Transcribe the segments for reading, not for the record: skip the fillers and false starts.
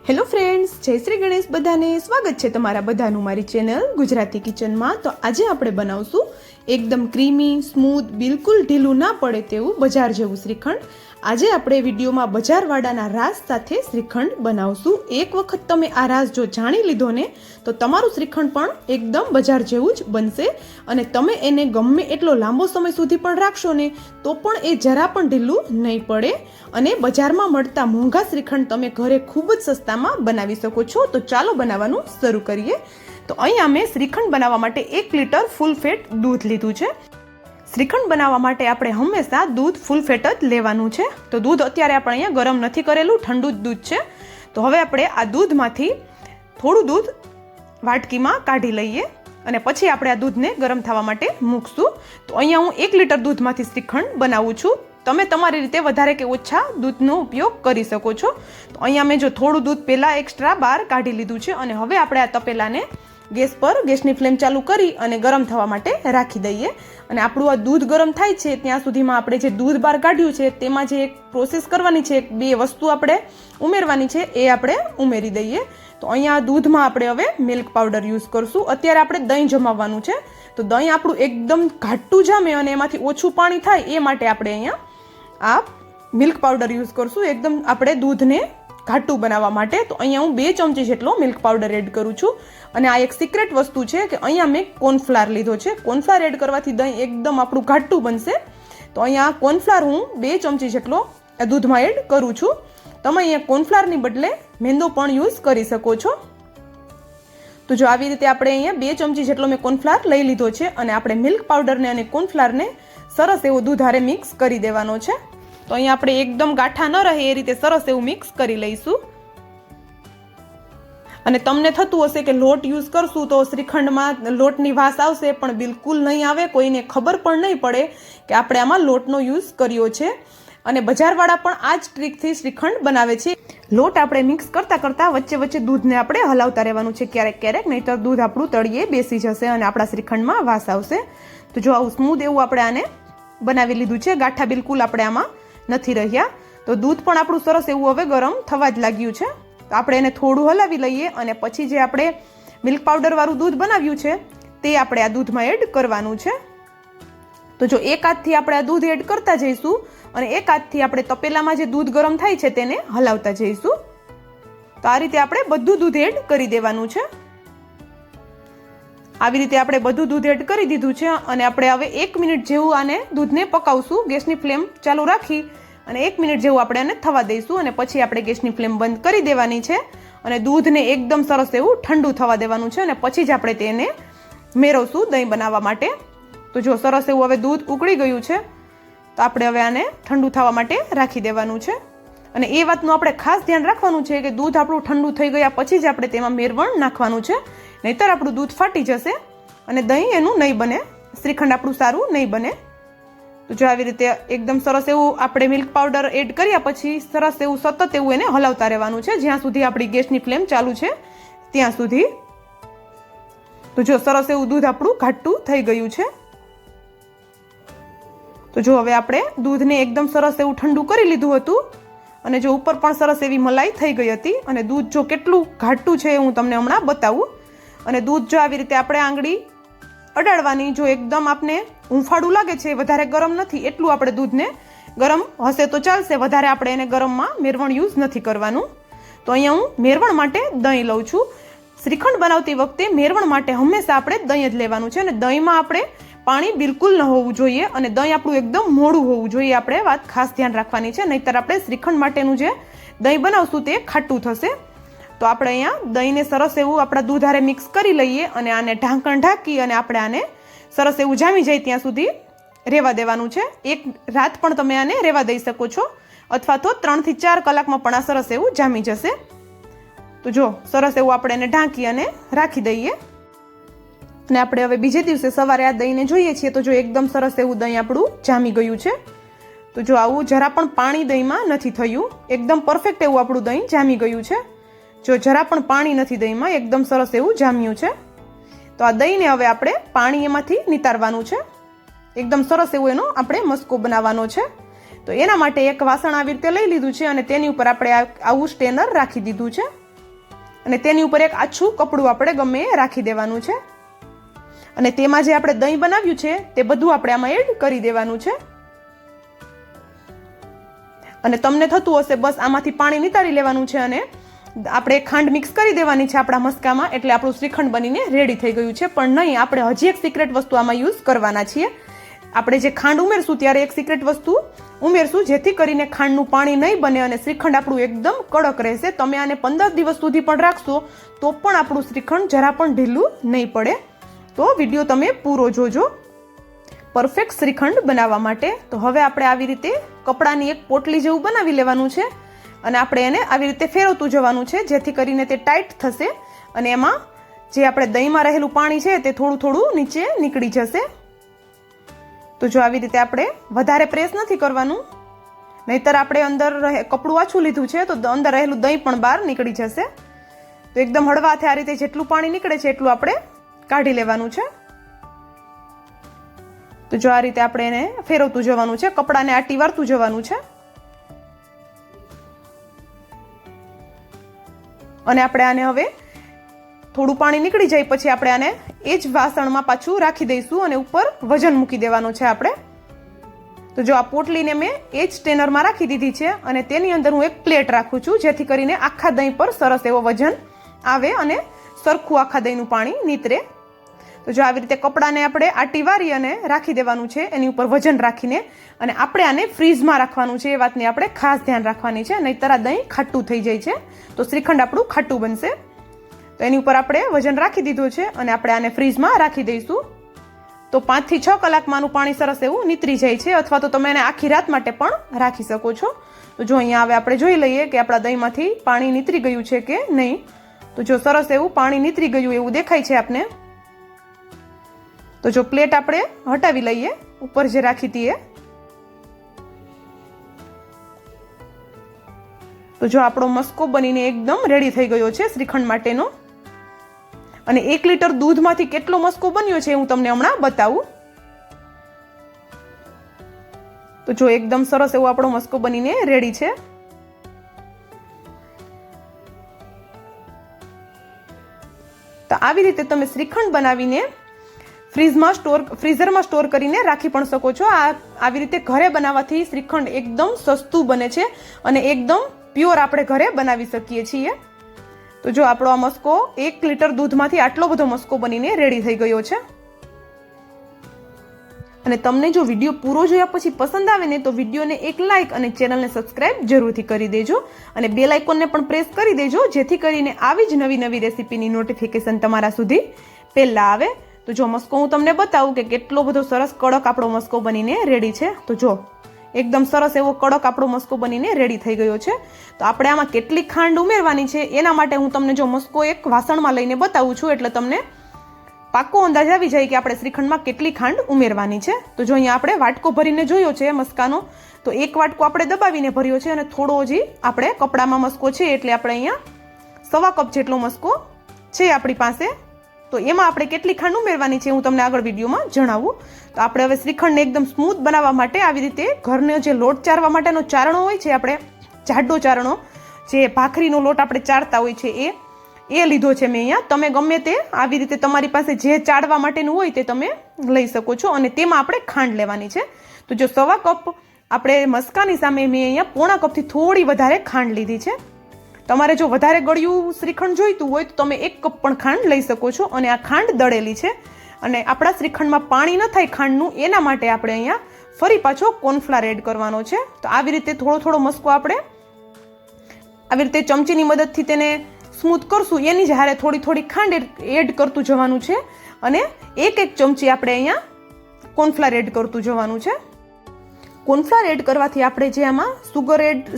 Hello friends, જય શ્રી ગણેશ. બધાને સ્વાગત છે તમારા બધાનું મારી ચેનલ ગુજરાતી કિચનમાં. તો આજે આપણે બનાવશું એકદમ ક્રીમી, સ્મૂથ, બિલકુલ ઢીલું ના પડે તેવું બજાર જેવું શ્રીખંડ. આજે આપણે વિડીયોમાં બજારવાળાના રાસ સાથે શ્રીખંડ બનાવશું. એક વખત તમે આ રાસ જો જાણી લીધો ને તો તમારું શ્રીખંડ પણ એકદમ બજાર જેવું જ બનશે અને તમે એને ગમે એટલો લાંબો સમય સુધી પણ રાખશો ને તો પણ એ જરા પણ ઢીલું નહીં પડે અને બજારમાં મળતા મોંઘા શ્રીખંડ તમે ઘરે ખૂબ જ સસ્તામાં બનાવી શકો છો. તો ચાલો બનાવવાનું શરૂ કરીએ. તો અહીંયા મેં શ્રીખંડ બનાવવા માટે 1 લીટર ફૂલ ફેટ દૂધ લીધું છે. શ્રીખંડ બનાવવા માટે આપણે હંમેશા દૂધ ફૂલ ફેટ જ લેવાનું છે. તો દૂધ અત્યારે આપણે અહીંયા ગરમ નથી કરેલું, ઠંડુ જ દૂધ છે. તો હવે આપણે આ દૂધમાંથી થોડું દૂધ વાટકીમાં કાઢી લઈએ અને પછી આપણે આ દૂધને ગરમ થવા માટે મૂકશું. તો અહીંયા હું 1 લીટર દૂધમાંથી શ્રીખંડ બનાવું છું. તમે તમારી રીતે વધારે કે ઓછા દૂધનો ઉપયોગ કરી શકો છો. તો અહીંયા મેં જો થોડું દૂધ પહેલાં એક્સ્ટ્રા બહાર કાઢી લીધું છે અને હવે આપણે આ તપેલાને ગેસ પર ગેસની ફ્લેમ ચાલુ કરી અને ગરમ થવા માટે રાખી દઈએ. અને આપણું આ દૂધ ગરમ થાય છે ત્યાં સુધીમાં આપણે જે દૂધ બહાર કાઢ્યું છે તેમાં જે એક પ્રોસેસ કરવાની છે, 2 વસ્તુ આપણે ઉમેરવાની છે, એ આપણે ઉમેરી દઈએ. તો અહીંયા દૂધમાં આપણે હવે મિલ્ક પાવડર યુઝ કરશું. અત્યારે આપણે દહીં જમાવવાનું છે. તો દહીં આપણું એકદમ ઘાટું જામે અને એમાંથી ઓછું પાણી થાય એ માટે આપણે અહીંયા આ મિલ્ક પાવડર યુઝ કરશું, એકદમ આપણે દૂધને ઘાટું બનાવવા માટે. તો અહીંયા હું 2 ચમચી જેટલો મિલ્ક પાવડર એડ કરું છું. અને આ એક સિક્રેટ વસ્તુ છે કે અહીંયા મેં કોર્નફ્લાવર લીધો છે. કોર્નફ્લાવર એડ કરવાથી દહીં એકદમ આપણું ઘાટું બનશે. તો અહીંયા કોર્નફ્લાવર હું 2 ચમચી જેટલો દૂધમાં એડ કરું છું. તમે અહીંયા કોર્નફ્લાવરની બદલે મેંદો પણ યુઝ કરી શકો છો. તો જો આવી રીતે આપણે અહીંયા 2 ચમચી જેટલો મેં કોર્નફ્લાવર લઈ લીધો છે અને આપણે મિલ્ક પાવડરને અને કોર્નફ્લાવરને સરસ એવો દૂધ હારે મિક્સ કરી દેવાનો છે. તો અહીંયા આપણે એકદમ ગાંઠા ન રહે એ રીતે સરસ એવું મિક્સ કરી લઈશું. અને તમને થતું હશે કે લોટ યુઝ કરશું તો શ્રીખંડમાં લોટની વાસ આવશે, પણ બિલકુલ નહીં આવે. કોઈને ખબર પણ નહીં પડે કે આપણે આમાં લોટનો યુઝ કર્યો છે. અને બજારવાળા પણ આ જ ટ્રીકથી શ્રીખંડ બનાવે છે. લોટ આપણે મિક્સ કરતાં કરતાં વચ્ચે વચ્ચે દૂધને આપણે હલાવતા રહેવાનું છે ક્યારેક ક્યારેક, નહીંતર દૂધ આપણું તળિયે બેસી જશે અને આપણા શ્રીખંડમાં વાસ આવશે. તો જો આવું સ્મૂધ એવું આપણે આને બનાવી લીધું છે. ગાંઠા બિલકુલ આપણે આમાં નથી રહ્યા. તો દૂધ પણ આપણું સરસ એવું હવે ગરમ થવા જ લાગ્યું છે. તો આપણે એને થોડું હલાવી લઈએ અને પછી જે આપણે મિલ્ક પાવડરવાળું દૂધ બનાવ્યું છે તે આપણે આ દૂધમાં એડ કરવાનું છે. તો જો એક હાથથી આપણે આ દૂધ એડ કરતા જઈશું અને એક હાથથી આપણે તપેલામાં જે દૂધ ગરમ થાય છે તેને હલાવતા જઈશું. તો આ રીતે આપણે બધું દૂધ એડ કરી દેવાનું છે. આવી રીતે આપણે બધું દૂધ એડ કરી દીધું છે અને આપણે હવે 1 મિનિટ જેવું આને દૂધને પકાવશું. ગેસની ફ્લેમ ચાલુ રાખી અને 1 મિનિટ જેવું આપણે આને થવા દઈશું અને પછી આપણે ગેસની ફ્લેમ બંધ કરી દેવાની છે અને દૂધને એકદમ સરસ એવું ઠંડુ થવા દેવાનું છે અને પછી જ આપણે તેને મેળવશું દહીં બનાવવા માટે. તો જો સરસ એવું હવે દૂધ ઉકળી ગયું છે. તો આપણે હવે આને ઠંડુ થવા માટે રાખી દેવાનું છે. અને એ વાતનું આપણે ખાસ ધ્યાન રાખવાનું છે કે દૂધ આપણું ઠંડુ થઈ ગયા પછી જ આપણે તેમાં મેરવણ નાખવાનું છે, નહીંતર આપણું દૂધ ફાટી જશે અને દહીં એનું નહીં બને, શ્રીખંડ આપણું સારું નહીં બને. તો જો આવી રીતે એકદમ સરસ એવું આપણે મિલ્ક પાવડર એડ કર્યા પછી સરસ એવું સતત એવું એને હલાવતા રહેવાનું છે જ્યાં સુધી આપણી ગેસની ફ્લેમ ચાલુ છે ત્યાં સુધી. તો જો સરસ એવું દૂધ આપણું ઘાટું થઈ ગયું છે. તો જો હવે આપણે દૂધને એકદમ સરસ એવું ઠંડુ કરી લીધું હતું અને જો ઉપર પણ સરસ એવી મલાઈ થઈ ગઈ હતી અને દૂધ જો કેટલું ઘાટું છે હું તમને હમણાં બતાવું. અને દૂધ જો આવી રીતે આપણે આંગળી અડાડવાની, જો એકદમ આપને હૂંફાળું લાગે છે, વધારે ગરમ નથી એટલું આપણે દૂધને, ગરમ હશે તો ચાલશે, વધારે આપણે એને ગરમમાં મેરવણ યુઝ નથી કરવાનું. તો અહીંયા હું મેરવણ માટે દહીં લઉં છું. શ્રીખંડ બનાવતી વખતે મેરવણ માટે હંમેશા આપણે દહીં જ લેવાનું છે અને દહીંમાં આપણે પાણી બિલકુલ ન હોવું જોઈએ અને દહીં આપણું એકદમ મોડું હોવું જોઈએ. આપણે વાત ખાસ ધ્યાન રાખવાની છે, નહીંતર આપણે શ્રીખંડ માટેનું જે દહીં બનાવશું તે ખાટું થશે. તો આપણે અહીંયા દહીંને સરસ એવું આપણા દૂધ હારે મિક્સ કરી લઈએ અને આને ઢાંકણ ઢાંકી અને આપણે આને સરસ એવું જામી જાય ત્યાં સુધી રહેવા દેવાનું છે. 1 રાત પણ તમે આને રહેવા દઈ શકો છો અથવા તો 3 થી 4 કલાકમાં પણ આ સરસ એવું જામી જશે. તો જો સરસ એવું આપણે એને ઢાંકી અને રાખી દઈએ અને આપણે હવે બીજે દિવસે સવારે આ દહીંને જોઈએ છીએ તો જો એકદમ સરસ એવું દહીં આપણું જામી ગયું છે. તો જો આવું જરા પણ પાણી દહીંમાં નથી થયું, એકદમ પરફેક્ટ એવું આપણું દહીં જામી ગયું છે. જો જરા પણ પાણી નથી દહીંમાં, એકદમ સરસ એવું જામ્યું છે. તો આ દહીંને હવે આપણે પાણી એમાંથી નિતારવાનું છે. એકદમ સરસ એવું એનો આપણે મસ્કો બનાવવાનો છે. તો એના માટે એક વાસણ આવી રીતે લઈ લીધું છે અને તેની ઉપર આપણે આવું સ્ટેનર રાખી દીધું છે. અને તેની ઉપર એક આછું કપડું આપણે ગમે એ રાખી દેવાનું છે અને તેમાં જે આપણે દહીં બનાવ્યું છે તે બધું આપણે આમાં એડ કરી દેવાનું છે અને તમને થતું હશે બસ આમાંથી પાણી નિતારી લેવાનું છે અને આપણે ખાંડ મિક્સ કરી દેવાની છે આપણા મસ્કામાં એટલે આપણું શ્રીખંડ બનીને રેડી થઈ ગયું છે, પણ નહીં, આપણે હજી એક સિક્રેટ વસ્તુ આમાં યુઝ કરવાના છીએ. આપણે જે ખાંડ ઉમેરશું ત્યારે એક સિક્રેટ વસ્તુ ઉમેરશું જેથી કરીને ખાંડનું પાણી નહીં બને અને શ્રીખંડ આપણું એકદમ કડક રહેશે. તમે આને 15 દિવસ સુધી પણ રાખશો તો પણ આપણું શ્રીખંડ જરા પણ ઢીલું નહીં પડે. તો વિડીયો તમે પૂરો જોજો પરફેક્ટ શ્રીખંડ બનાવવા માટે. તો હવે આપણે આવી રીતે કપડાની એક પોટલી જેવું બનાવી લેવાનું છે અને આપણે એને આવી રીતે ફેરવતું જવાનું છે જેથી કરીને તે ટાઈટ થશે અને એમાં જે આપણે દહીંમાં રહેલું પાણી છે તે થોડું થોડું નીચે નીકળી જશે. તો જો આવી રીતે આપણે વધારે પ્રેસ નથી કરવાનું, નહીતર આપણે અંદર કપડું આછું લીધું છે તો અંદર રહેલું દહીં પણ બહાર નીકળી જશે. તો એકદમ હળવા હાથે આ રીતે જેટલું પાણી નીકળે છે એટલું આપણે કાઢી લેવાનું છે. તો જો આ રીતે આપણે એને ફેરવતું જવાનું છે, કપડાને આટી વારતું જવાનું છે અને આપણે આને હવે થોડું પાણી નીકળી જાય પછી આપણે આને એ જ વાસણમાં પાછું રાખી દઈશું અને ઉપર વજન મૂકી દેવાનું છે આપણે. તો જો આ પોટલીને મેં એ જ સ્ટેનરમાં રાખી દીધી છે અને તેની અંદર હું એક પ્લેટ રાખું છું જેથી કરીને આખા દહીં પર સરસ એવો વજન આવે અને સરખું આખા દહીંનું પાણી નીતરે. તો જો આવી રીતે કપડાને આપણે આટી વારી અને રાખી દેવાનું છે એની ઉપર વજન રાખીને અને આપણે આને ફ્રીઝમાં રાખવાનું છે. એ વાતની આપણે ખાસ ધ્યાન રાખવાની છે, નહીંતર આ દહીં ખાટું થઈ જાય છે તો શ્રીખંડ આપણું ખાટું બનશે. તો એની ઉપર આપણે વજન રાખી દીધું છે અને આપણે આને ફ્રીઝમાં રાખી દઈશું. તો 5 થી 6 કલાકમાંનું પાણી સરસ એવું નીતરી જાય છે અથવા તો તમે એને આખી રાત માટે પણ રાખી શકો છો. તો જો અહીંયા હવે આપણે જોઈ લઈએ કે આપણા દહીંમાંથી પાણી નીતરી ગયું છે કે નહીં. તો જો સરસ એવું પાણી નીતરી ગયું એવું દેખાય છે આપને. તો જો પ્લેટ આપણે હટાવી લઈએ ઉપર જે રાખી હતી એ. તો જો આપણો મસ્કો બનીને એકદમ રેડી થઈ ગયો છે શ્રીખંડ માટેનો. અને 1 લીટર દૂધમાંથી કેટલો મસ્કો બન્યો છે હું તમને હમણાં બતાવું. તો જો એકદમ સરસ એવો આપણો મસ્કો બનીને રેડી છે. તો આવી રીતે તમે શ્રીખંડ બનાવીને ફ્રીઝરમાં સ્ટોર કરીને રાખી પણ શકો છો. આવી રીતે ઘરે બનાવવાથી શ્રીખંડ એકદમ સસ્તું બને છે અને એકદમ પ્યોર આપણે ઘરે બનાવી શકીએ છીએ. તો જો આપણો આ મસ્કો 1 લીટર દૂધમાંથી આટલો બધો મસ્કો બનીને રેડી થઈ ગયો છે. અને તમને જો વિડીયો પૂરો જોયા પછી પસંદ આવે ને તો વિડીયોને એક લાઇક અને ચેનલને સબસ્ક્રાઇબ જરૂરથી કરી દેજો અને બેલ આઇકોનને પણ પ્રેસ કરી દેજો જેથી કરીને આવી જ નવી નવી રેસીપીની નોટિફિકેશન તમારા સુધી પહેલા આવે. તો જો મસ્કો હું તમને બતાવું કે કેટલો બધો સરસ કડક આપણો મસ્કો બનીને રેડી છે. તો જો એકદમ સરસ એવો કડક આપણો મસ્કો બનીને રેડી થઈ ગયો છે. તો આપણે આમાં કેટલી ખાંડ ઉમેરવાની છે એના માટે હું તમને જો મસ્કો એક વાસણમાં લઈને બતાવું છું એટલે તમને પાક્કો અંદાજ આવી જાય કે આપણે શ્રીખંડમાં કેટલી ખાંડ ઉમેરવાની છે. તો જો અહીંયા આપણે વાટકો ભરીને જોયો છે મસ્કાનો, તો 1 વાટકો આપણે દબાવીને ભર્યો છે અને થોડો હજી આપણે કપડામાં મસ્કો છે એટલે આપણે અહીંયા 1/2 કપ જેટલો મસ્કો છે આપણી પાસે. તો એમાં આપણે કેટલી ખાંડ ઉમેરવાની છે હું તમને આગળ વિડીયોમાં જણાવું. તો આપણે હવે શ્રીખંડને એકદમ સ્મૂથ બનાવવા માટે આવી રીતે ઘરનો જે લોટ ચારવા માટેનો ચારણો હોય છે, આપણે જાડો ચારણો જે ભાખરીનો લોટ આપણે ચારતા હોય છે એ લીધો છે મેં અહીંયા. તમે ગમે તે આવી રીતે તમારી પાસે જે ચાળવા માટેનું હોય તે તમે લઈ શકો છો અને તેમાં આપણે ખાંડ લેવાની છે. તો જો 1/2 કપ આપણે મસ્કાની સામે મેં અહીંયા 1/4 કપથી થોડી વધારે ખાંડ લીધી છે. તમારે જો વધારે ગળ્યું શ્રીખંડ જોઈતું હોય તો તમે 1 કપ પણ ખાંડ લઈ શકો છો અને આ ખાંડ દળેલી છે. અને આપણા શ્રીખંડમાં પાણી ન થાય ખાંડનું એના માટે આપણે અહીંયા ફરી પાછો કોર્નફ્લાવર એડ કરવાનો છે. તો આવી રીતે થોડો થોડો મસ્કો આપણે આવી રીતે ચમચીની મદદથી તેને સ્મૂથ કરશું એની જ હારે થોડી થોડી ખાંડ એડ કરતું જવાનું છે અને 1 ચમચી આપણે અહીંયા કોર્નફ્લાવર એડ કરતું જવાનું છે. કોર્નફ્લાવર એડ કરવાથી આપણે જે આમાં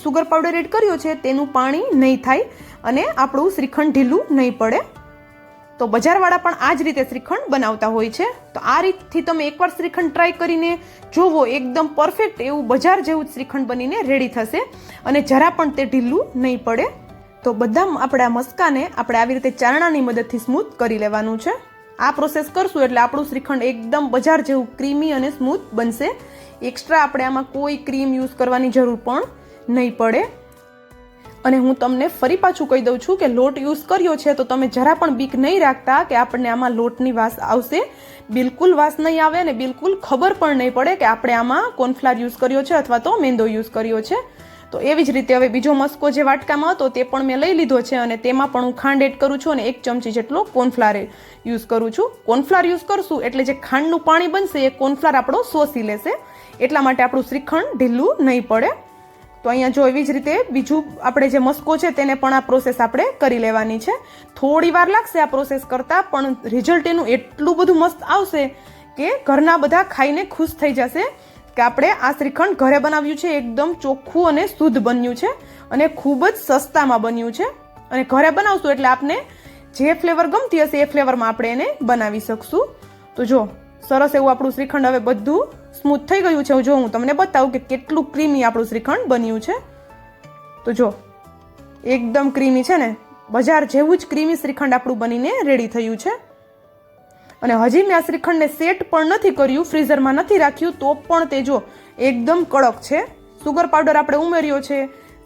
સુગર પાવડર એડ કર્યો છે તેનું પાણી નહીં થાય અને આપણું શ્રીખંડ ઢીલું નહીં પડે. તો બજારવાળા પણ આ જ રીતે શ્રીખંડ બનાવતા હોય છે. તો આ રીતથી તમે એકવાર શ્રીખંડ ટ્રાય કરીને જોવો, એકદમ પરફેક્ટ એવું બજાર જેવું શ્રીખંડ બનીને રેડી થશે અને જરા પણ તે ઢીલું નહીં પડે. તો બધા આપણા મસ્કાને આપણે આવી રીતે ચારણાની મદદથી સ્મૂથ કરી લેવાનું છે. આ પ્રોસેસ કરશું એટલે આપણું શ્રીખંડ એકદમ બજાર જેવું ક્રીમી અને સ્મૂથ બનશે. એક્સ્ટ્રા આપણે આમાં કોઈ ક્રીમ યુઝ કરવાની જરૂર પણ નહીં પડે. અને હું તમને ફરી પાછું કહી દઉં છું કે લોટ યુઝ કર્યો છે તો તમે જરા પણ બીક નહીં રાખતા કે આપણને આમાં લોટની વાસ આવશે. બિલકુલ વાસ નહીં આવે અને બિલકુલ ખબર પણ નહીં પડે કે આપણે આમાં કોર્નફ્લાવર યુઝ કર્યો છે અથવા તો મેંદો યુઝ કર્યો છે. તો એવી જ રીતે હવે બીજો મસ્કો જે વાટકામાં હતો તે પણ મેં લઈ લીધો છે અને તેમાં પણ હું ખાંડ એડ કરું છું અને 1 ચમચી જેટલો કોર્નફ્લાવર યુઝ કરું છું. કોર્નફ્લાવર યુઝ કરશું એટલે જે ખાંડનું પાણી બનશે એ કોર્નફ્લાવર આપણો શોષી લેશે, એટલા માટે આપણું શ્રીખંડ ઢીલું નહીં પડે. તો અહીંયા જો એવી જ રીતે બીજું આપણે જે મસ્કો છે તેને પણ આ પ્રોસેસ આપણે કરી લેવાની છે. થોડી વાર લાગશે આ પ્રોસેસ કરતાં, પણ રિઝલ્ટ એનું એટલું બધું મસ્ત આવશે કે ઘરના બધા ખાઈને ખુશ થઈ જશે કે આપણે આ શ્રીખંડ ઘરે બનાવ્યું છે, એકદમ ચોખ્ખું અને શુદ્ધ બન્યું છે અને ખૂબ જ સસ્તામાં બન્યું છે. અને ઘરે બનાવશું એટલે આપને જે ફ્લેવર ગમતી હશે એ ફ્લેવરમાં આપણે એને બનાવી શકશું. તો જો સરસ એવું આપણું શ્રીખંડ હવે બધું સ્મૂથ થઈ ગયું છે. જો હું તમને બતાવું કે કેટલું ક્રીમી આપણું શ્રીખંડ બન્યું છે. તો જો એકદમ ક્રીમી છે ને, બજાર જેવું જ ક્રીમી શ્રીખંડ આપણું બનીને રેડી થયું છે. અને હજી મેં આ શ્રીખંડને સેટ પણ નથી કર્યું, ફ્રીઝરમાં નથી રાખ્યું, તો પણ તે જો એકદમ કડક છે. સુગર પાવડર આપણે ઉમેર્યો છે,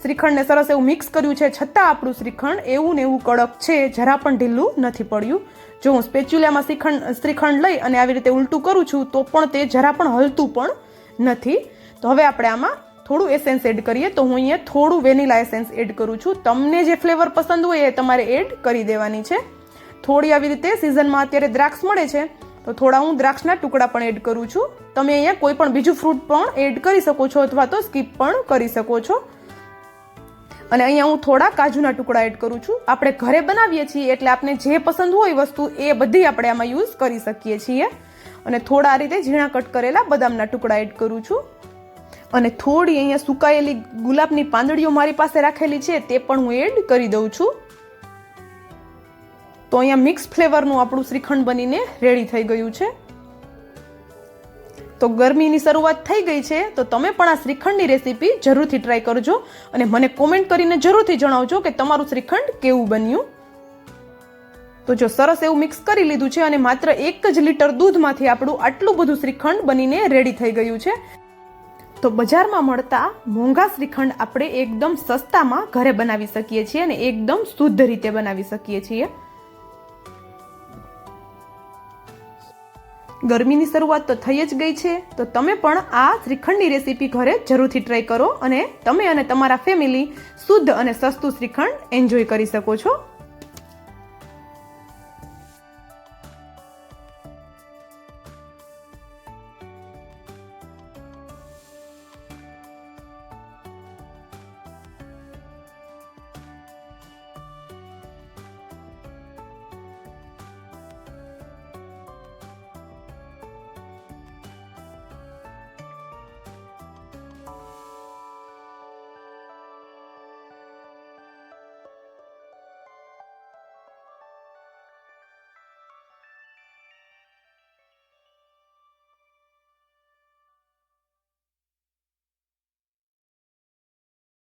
શ્રીખંડને સરસ એવું મિક્સ કર્યું છે, છતાં આપણું શ્રીખંડ એવું ને એવું કડક છે, જરા પણ ઢીલું નથી પડ્યું. જો હું સ્પેચ્યુલામાં શ્રીખંડ લઈ અને આવી રીતે ઉલટું કરું છું તો પણ તે જરા પણ હલતું પણ નથી. તો હવે આપણે આમાં થોડું એસેન્સ એડ કરીએ. તો હું અહીંયા થોડું વેનીલા એસેન્સ એડ કરું છું. તમને જે ફ્લેવર પસંદ હોય એ તમારે એડ કરી દેવાની છે. થોડી આવી રીતે સિઝનમાં અત્યારે દ્રાક્ષ મળે છે તો થોડા હું દ્રાક્ષના ટુકડા પણ એડ કરું છું. તમે અહીંયા કોઈ પણ બીજું ફ્રૂટ પણ એડ કરી શકો છો અથવા તો સ્કીપ પણ કરી શકો છો. અને અહીંયા હું થોડા કાજુના ટુકડા એડ કરું છું. આપણે ઘરે બનાવીએ છીએ એટલે આપણે જે પસંદ હોય વસ્તુ એ બધી આપણે આમાં યુઝ કરી શકીએ છીએ. અને થોડા આ રીતે ઝીણા કટ કરેલા બદામના ટુકડા એડ કરું છું. અને થોડી અહીંયા સુકાયેલી ગુલાબની પાંદડીઓ મારી પાસે રાખેલી છે તે પણ હું એડ કરી દઉં છું. તો અહીંયા મિક્સ ફ્લેવરનું આપણું શ્રીખંડ બનીને રેડી થઈ ગયું છે. તો ગરમીની શરૂઆત થઈ ગઈ છે તો તમે પણ આ શ્રીખંડની રેસીપી જરૂરથી ટ્રાય કરજો અને મને કોમેન્ટ કરીને જરૂરથી જણાવજો કે તમારું શ્રીખંડ કેવું બન્યું. તો જો સરસ એવું મિક્સ કરી લીધું છે અને માત્ર 1 જ લીટર દૂધમાંથી આપણું આટલું બધું શ્રીખંડ બનીને રેડી થઈ ગયું છે. તો બજારમાં મળતા મોંઘા શ્રીખંડ આપણે એકદમ સસ્તામાં ઘરે બનાવી શકીએ છીએ અને એકદમ શુદ્ધ રીતે બનાવી શકીએ છીએ. ગરમીની શરૂઆત તો થઈ જ ગઈ છે તો તમે પણ આ શ્રીખંડની રેસીપી ઘરે જરૂરથી ટ્રાય કરો અને તમે અને તમારા ફેમિલી શુદ્ધ અને સસ્તું શ્રીખંડ એન્જોય કરી શકો છો.